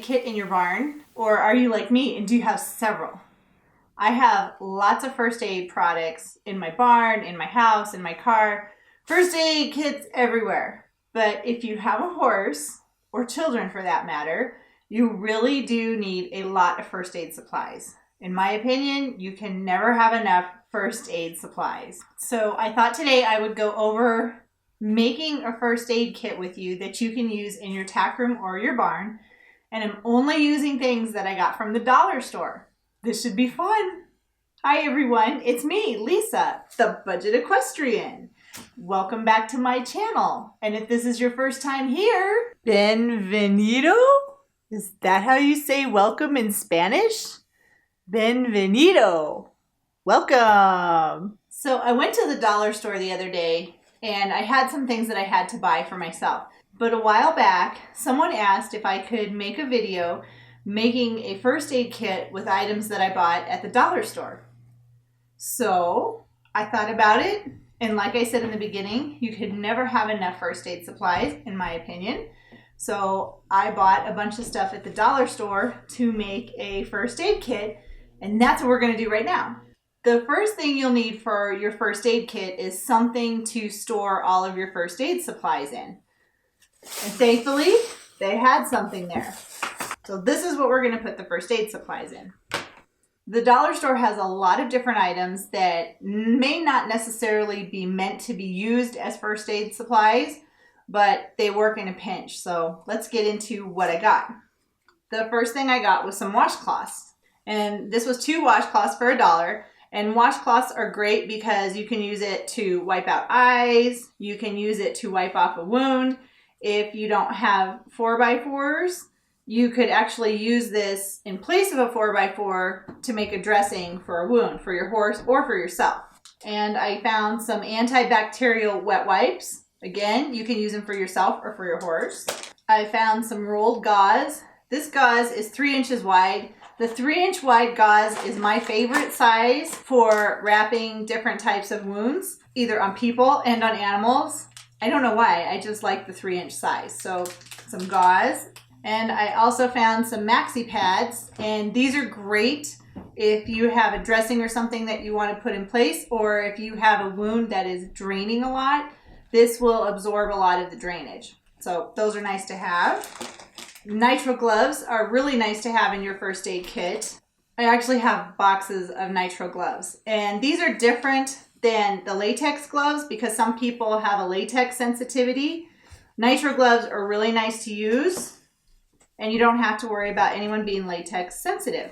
kit in your barn? Or are you like me and do you have several? I have lots of first aid products in my barn, in my house, in my car. First aid kits everywhere. But if you have a horse, or children for that matter, you really do need a lot of first aid supplies. In my opinion, you can never have enough first aid supplies. So I thought today I would go over making a first aid kit with you that you can use in your tack room or your barn. And I'm only using things that I got from the dollar store. This should be fun. Hi everyone, it's me, Lisa, the Budget Equestrian. Welcome back to my channel. And if this is your first time here, bienvenido? Is that how you say welcome in Spanish? Bienvenido. Welcome. So I went to the dollar store the other day and I had some things that I had to buy for myself. But a while back, someone asked if I could make a video making a first aid kit with items that I bought at the dollar store. So I thought about it, and like I said in the beginning, you could never have enough first aid supplies, in my opinion. So I bought a bunch of stuff at the dollar store to make a first aid kit, and that's what we're going to do right now. The first thing you'll need for your first aid kit is something to store all of your first aid supplies in. And thankfully, they had something there. So this is what we're going to put the first aid supplies in. The dollar store has a lot of different items that may not necessarily be meant to be used as first aid supplies, but they work in a pinch. So let's get into what I got. The first thing I got was some washcloths. And this was 2 washcloths for $1. And washcloths are great because you can use it to wipe out eyes. You can use it to wipe off a wound. If you don't have 4x4s, you could actually use this in place of a 4x4 to make a dressing for a wound for your horse or for yourself. And I found some antibacterial wet wipes. Again, you can use them for yourself or for your horse. I found some rolled gauze. This gauze is 3 inches wide. The 3-inch wide gauze is my favorite size for wrapping different types of wounds, either on people and on animals. I don't know why, I just like the 3-inch size. So some gauze. And I also found some maxi pads, and these are great if you have a dressing or something that you want to put in place, or if you have a wound that is draining a lot. This will absorb a lot of the drainage. So those are nice to have. Nitrile gloves are really nice to have in your first aid kit. I actually have boxes of nitrile gloves, and these are different than the latex gloves because some people have a latex sensitivity. Nitrile gloves are really nice to use, and you don't have to worry about anyone being latex sensitive.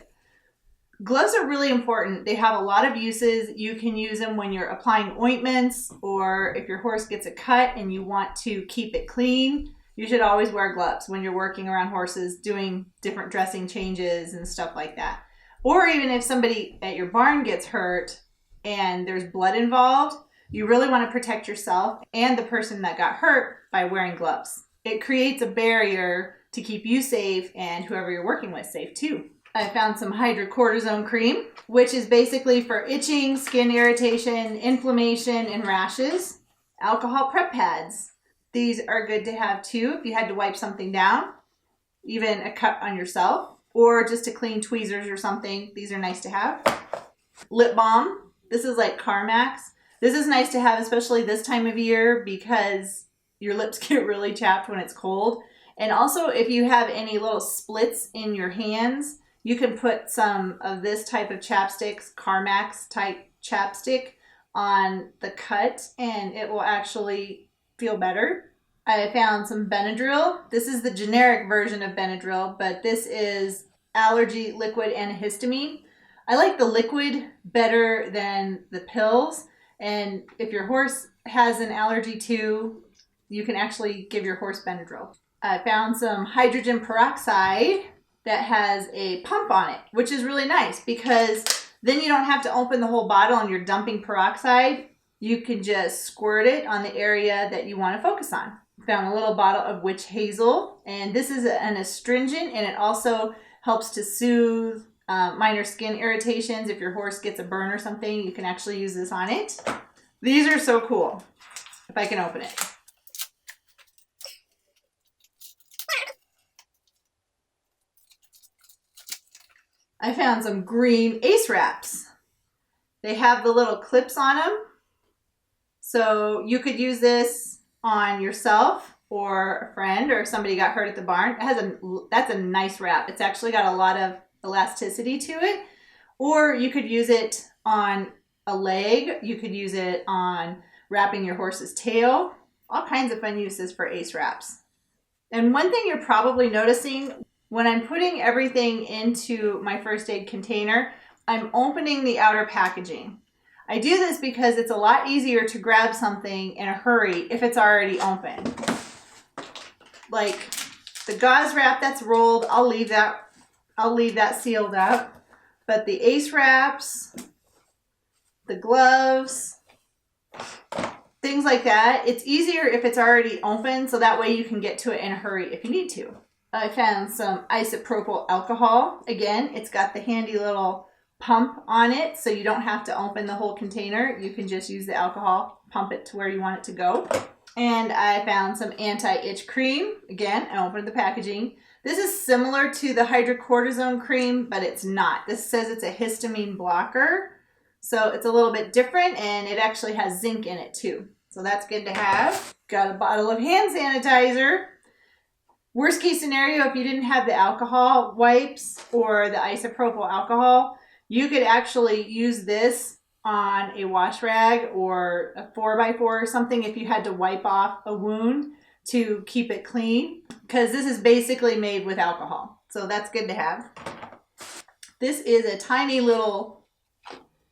Gloves are really important. They have a lot of uses. You can use them when you're applying ointments, or if your horse gets a cut and you want to keep it clean. You should always wear gloves when you're working around horses, doing different dressing changes and stuff like that. Or even if somebody at your barn gets hurt and there's blood involved, you really want to protect yourself and the person that got hurt by wearing gloves. It creates a barrier to keep you safe and whoever you're working with safe too. I found some hydrocortisone cream, which is basically for itching, skin irritation, inflammation, and rashes. Alcohol prep pads. These are good to have too if you had to wipe something down, even a cut on yourself, or just to clean tweezers or something. These are nice to have. Lip balm. This is like Carmax. This is nice to have, especially this time of year because your lips get really chapped when it's cold. And also if you have any little splits in your hands, you can put some of this type of chapsticks, Carmax type chapstick, on the cut and it will actually feel better. I found some Benadryl. This is the generic version of Benadryl, but this is allergy liquid antihistamine. I like the liquid better than the pills. And if your horse has an allergy too, you can actually give your horse Benadryl. I found some hydrogen peroxide that has a pump on it, which is really nice because then you don't have to open the whole bottle and you're dumping peroxide. You can just squirt it on the area that you want to focus on. Found a little bottle of witch hazel, and this is an astringent, and it also helps to soothe minor skin irritations. If your horse gets a burn or something, you can actually use this on it. These are so cool. If I can open it. I found some green ace wraps. They have the little clips on them. So you could use this on yourself or a friend, or if somebody got hurt at the barn. That's a nice wrap. It's actually got a lot of elasticity to it. Or you could use it on a leg. You could use it on wrapping your horse's tail. All kinds of fun uses for ace wraps. And one thing you're probably noticing, when I'm putting everything into my first aid container, I'm opening the outer packaging. I do this because it's a lot easier to grab something in a hurry if it's already open. Like the gauze wrap that's rolled, I'll leave that sealed up. But the ace wraps, the gloves, things like that, it's easier if it's already open, so that way you can get to it in a hurry if you need to. I found some isopropyl alcohol. Again, it's got the handy little pump on it, so you don't have to open the whole container. You can just use the alcohol, pump it to where you want it to go. And I found some anti-itch cream. Again, I opened the packaging. This is similar to the hydrocortisone cream, but it's not. This says it's a histamine blocker, so it's a little bit different, and it actually has zinc in it too. So that's good to have. Got a bottle of hand sanitizer. Worst case scenario, if you didn't have the alcohol wipes or the isopropyl alcohol, you could actually use this on a wash rag or a 4x4 or something if you had to wipe off a wound to keep it clean, because this is basically made with alcohol. So that's good to have. This is a tiny little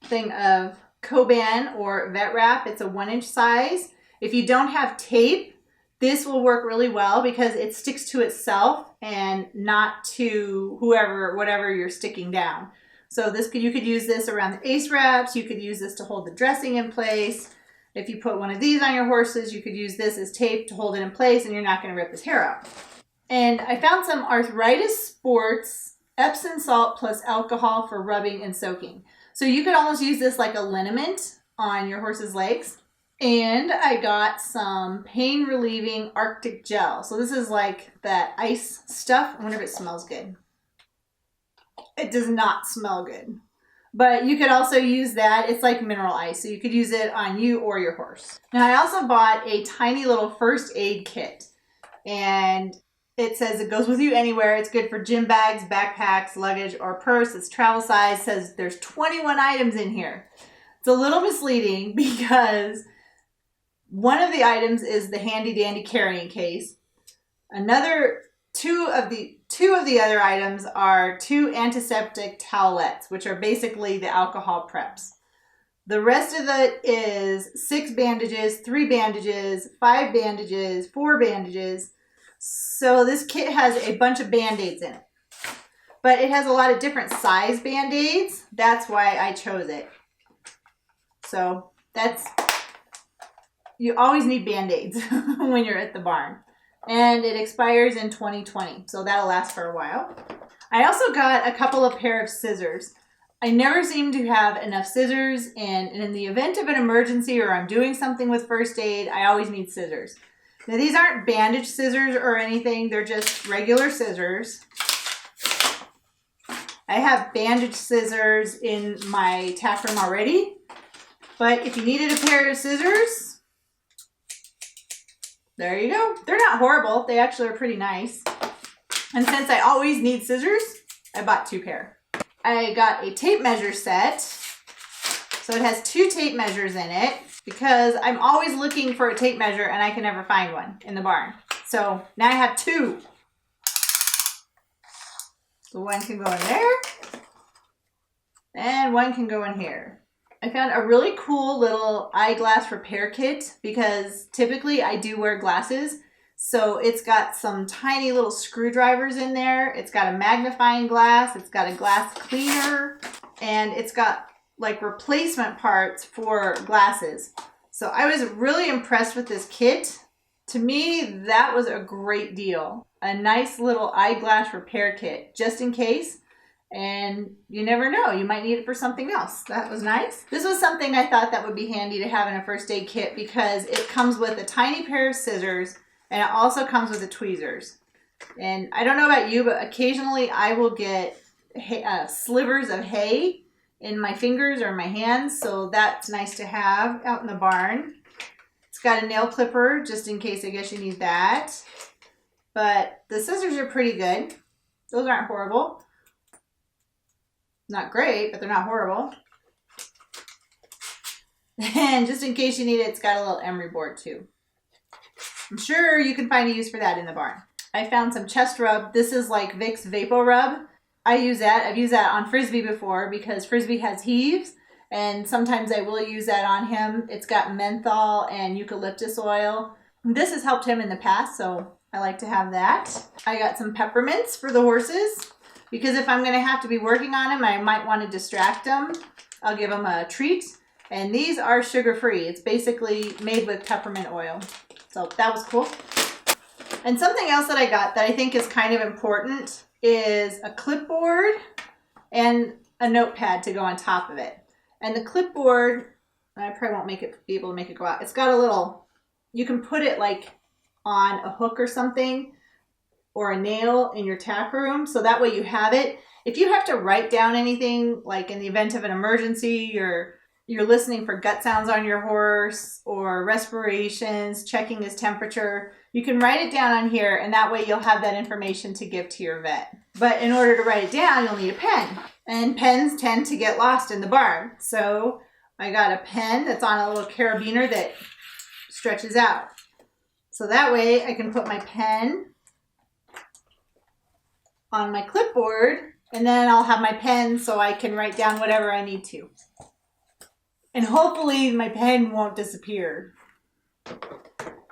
thing of Coban or vet wrap. It's a 1-inch size. If you don't have tape, this will work really well because it sticks to itself and not to whatever you're sticking down. So you could use this around the ace wraps. You could use this to hold the dressing in place. If you put one of these on your horses, you could use this as tape to hold it in place, and you're not going to rip his hair out. And I found some Arthritis Sports Epsom salt plus alcohol for rubbing and soaking. So you could almost use this like a liniment on your horse's legs. And I got some pain relieving Arctic gel. So this is like that ice stuff. I wonder if it smells good. It does not smell good, but you could also use that. It's like mineral ice, so you could use it on you or your horse. Now I also bought a tiny little first aid kit, and it says it goes with you anywhere. It's good for gym bags, backpacks, luggage, or purse. It's travel size. It says there's 21 items in here. It's a little misleading because one of the items is the handy dandy carrying case. Two of the other items are 2 antiseptic towelettes, which are basically the alcohol preps. The rest of it is 6 bandages, 3 bandages, 5 bandages, 4 bandages. So this kit has a bunch of Band-Aids in it. But it has a lot of different size Band-Aids. That's why I chose it. So you always need Band-Aids when you're at the barn. And it expires in 2020, so that'll last for a while. I also got a couple of pair of scissors. I never seem to have enough scissors, and in the event of an emergency or I'm doing something with first aid, I always need scissors. Now these aren't bandage scissors or anything, they're just regular scissors. I have bandage scissors in my tack room already, but if you needed a pair of scissors, there you go. They're not horrible. They actually are pretty nice. And since I always need scissors, I bought 2 pair. I got a tape measure set. So it has 2 tape measures in it because I'm always looking for a tape measure and I can never find one in the barn. So now I have 2. So one can go in there and one can go in here. I found a really cool little eyeglass repair kit because typically I do wear glasses. So it's got some tiny little screwdrivers in there. It's got a magnifying glass. It's got a glass cleaner, and it's got like replacement parts for glasses. So I was really impressed with this kit. To me, that was a great deal. A nice little eyeglass repair kit just in case. And you never know, you might need it for something else. That was nice. This was something I thought that would be handy to have in a first aid kit because it comes with a tiny pair of scissors and it also comes with the tweezers. And I don't know about you, but occasionally I will get slivers of hay in my fingers or my hands, so that's nice to have out in the barn. It's got a nail clipper just in case, I guess you need that. But the scissors are pretty good. Those aren't horrible. Not great, but they're not horrible. And just in case you need it, it's got a little emery board too. I'm sure you can find a use for that in the barn. I found some chest rub. This is like Vicks Vapor Rub. I use that. I've used that on Frisbee before because Frisbee has heaves, and sometimes I will use that on him. It's got menthol and eucalyptus oil. This has helped him in the past, so I like to have that. I got some peppermints for the horses because if I'm going to have to be working on them, I might want to distract them. I'll give them a treat. And these are sugar-free. It's basically made with peppermint oil. So that was cool. And something else that I got that I think is kind of important is a clipboard and a notepad to go on top of it. And the clipboard, I probably won't be able to make it go out. It's got a little, you can put it like on a hook or something or a nail in your tack room. So that way you have it. If you have to write down anything, like in the event of an emergency, you're listening for gut sounds on your horse or respirations, checking his temperature, you can write it down on here, and that way you'll have that information to give to your vet. But in order to write it down, you'll need a pen. And pens tend to get lost in the barn. So I got a pen that's on a little carabiner that stretches out. So that way I can put my pen on my clipboard, and then I'll have my pen so I can write down whatever I need to. And hopefully my pen won't disappear.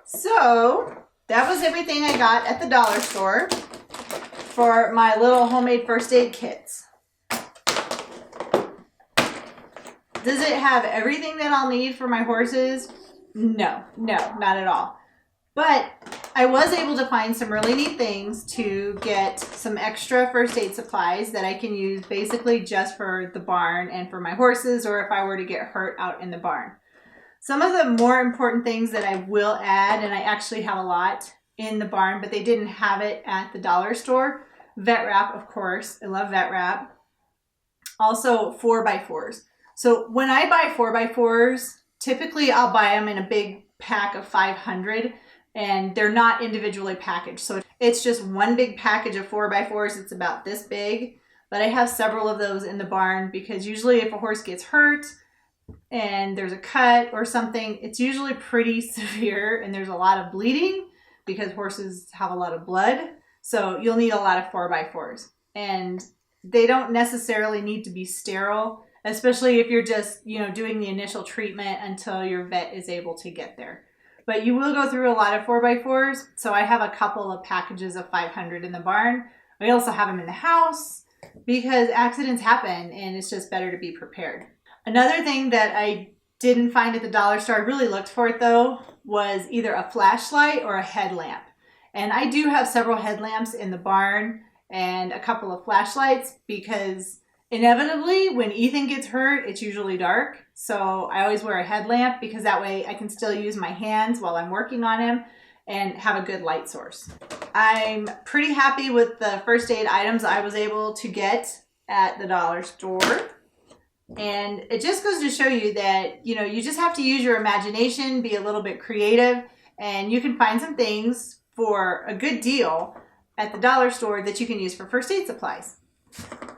So that was everything I got at the dollar store for my little homemade first aid kits. Does it have everything that I'll need for my horses? No, not at all. But I was able to find some really neat things to get some extra first aid supplies that I can use basically just for the barn and for my horses, or if I were to get hurt out in the barn. Some of the more important things that I will add, and I actually have a lot in the barn, but they didn't have it at the dollar store. Vet wrap, of course. I love vet wrap. Also 4x4s. So when I buy 4x4s, typically I'll buy them in a big pack of 500. And they're not individually packaged. So it's just one big package of 4x4s. It's about this big. But I have several of those in the barn because usually if a horse gets hurt and there's a cut or something, it's usually pretty severe and there's a lot of bleeding because horses have a lot of blood. So you'll need a lot of 4x4s. And they don't necessarily need to be sterile, especially if you're just, doing the initial treatment until your vet is able to get there. But you will go through a lot of 4x4s. So I have a couple of packages of 500 in the barn. I also have them in the house because accidents happen and it's just better to be prepared. Another thing that I didn't find at the dollar store, I really looked for it though, was either a flashlight or a headlamp. And I do have several headlamps in the barn and a couple of flashlights because inevitably when Ethan gets hurt, it's usually dark. So I always wear a headlamp because that way I can still use my hands while I'm working on him and have a good light source. I'm pretty happy with the first aid items I was able to get at the dollar store. And it just goes to show you that, you just have to use your imagination, be a little bit creative, and you can find some things for a good deal at the dollar store that you can use for first aid supplies.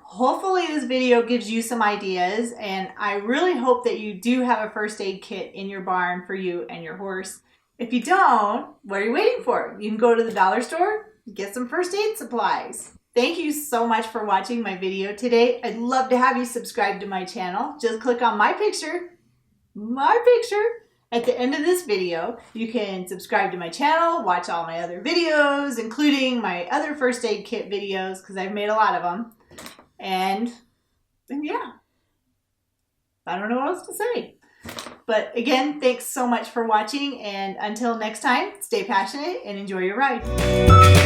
Hopefully this video gives you some ideas, and I really hope that you do have a first aid kit in your barn for you and your horse. If you don't, what are you waiting for? You can go to the dollar store, get some first aid supplies. Thank you so much for watching my video today. I'd love to have you subscribe to my channel. Just click on my picture at the end of this video. You can subscribe to my channel, watch all my other videos, including my other first aid kit videos, because I've made a lot of them. And yeah, I don't know what else to say. But again, thanks so much for watching. And until next time, stay passionate and enjoy your ride.